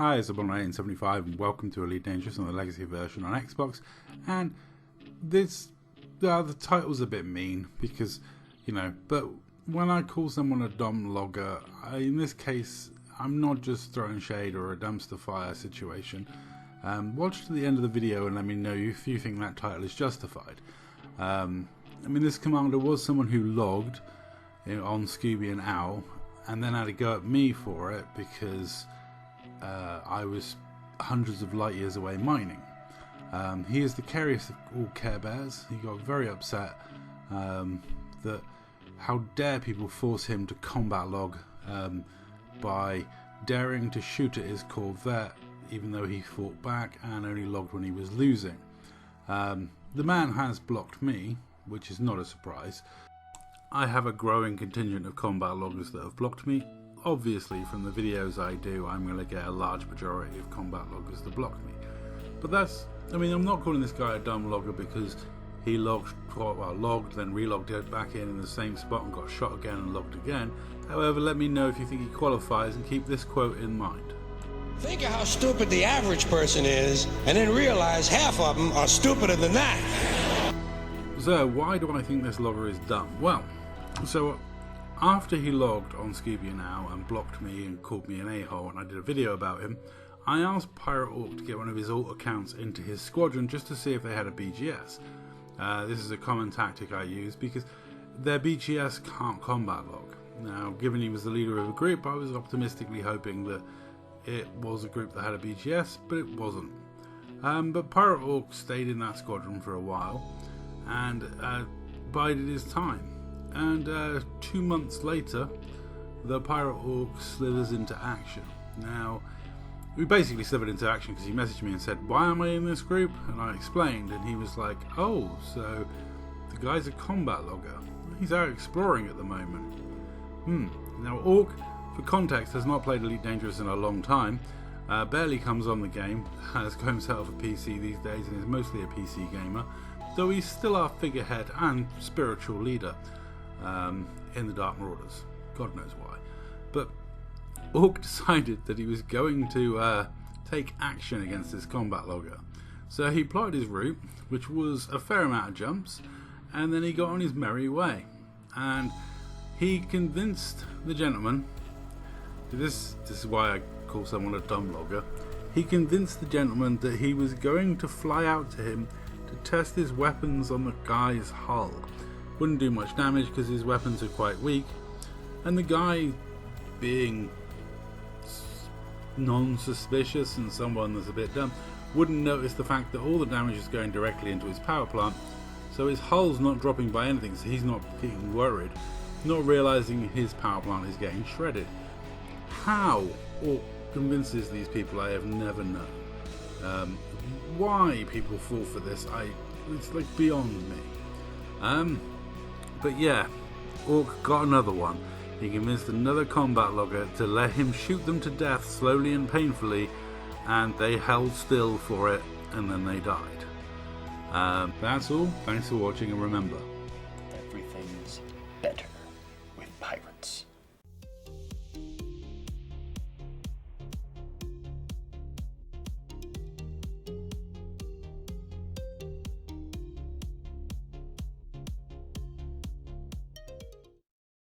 Hi, it's Abon1875 and welcome to Elite Dangerous on the Legacy version on Xbox. And this, the title's a bit mean because, but when I call someone a dumb logger, in this case, I'm not just throwing shade or a dumpster fire situation. Watch to the end of the video and let me know if you think that title is justified. This commander was someone who logged on Scooby and Owl and then had to go at me for it because I was hundreds of light years away mining. He is the cariest of all Care Bears. He got very upset that how dare people force him to combat log by daring to shoot at his Corvette even though he fought back and only logged when he was losing. The man has blocked me, which is not a surprise. I have a growing contingent of combat loggers that have blocked me. Obviously, from the videos I do, I'm going to get a large majority of combat loggers that block me. But that's, I'm not calling this guy a dumb logger because he logged, then relogged it back in the same spot and got shot again and logged again. However, let me know if you think he qualifies and keep this quote in mind. Think of how stupid the average person is, and then realize half of them are stupider than that. So, why do I think this logger is dumb? Well, after he logged on Scooby Now and blocked me and called me an a-hole and I did a video about him, I asked PirateOrc to get one of his alt accounts into his squadron just to see if they had a BGS. This is a common tactic I use because their BGS can't combat log. Now, given he was the leader of a group, I was optimistically hoping that it was a group that had a BGS, but it wasn't. But PirateOrc stayed in that squadron for a while and bided his time. And 2 months later, the PirateOrc slithers into action. Now, we basically slithered into action because he messaged me and said, "Why am I in this group?" And I explained, and he was like, "Oh, so the guy's a combat logger. He's out exploring at the moment." Now, Orc, for context, has not played Elite Dangerous in a long time. Barely comes on the game, has got himself a PC these days, and is mostly a PC gamer, though he's still our figurehead and spiritual leader. In the Dark Marauders. God knows why. But Orc decided that he was going to take action against this combat logger. So he plotted his route, which was a fair amount of jumps, and then he got on his merry way. And he convinced the gentleman, this is why I call someone a dumb logger, he convinced the gentleman that he was going to fly out to him to test his weapons on the guy's hull. Wouldn't do much damage because his weapons are quite weak, and the guy, being non-suspicious and someone that's a bit dumb, wouldn't notice the fact that all the damage is going directly into his power plant, so his hull's not dropping by anything, so he's not getting worried, not realizing his power plant is getting shredded. How Orc convinces these people, I have never known. Why people fall for this, it's like beyond me. But yeah, Orc got another one. He convinced another combat logger to let him shoot them to death slowly and painfully, and they held still for it, and then they died. That's all. Thanks for watching, and remember,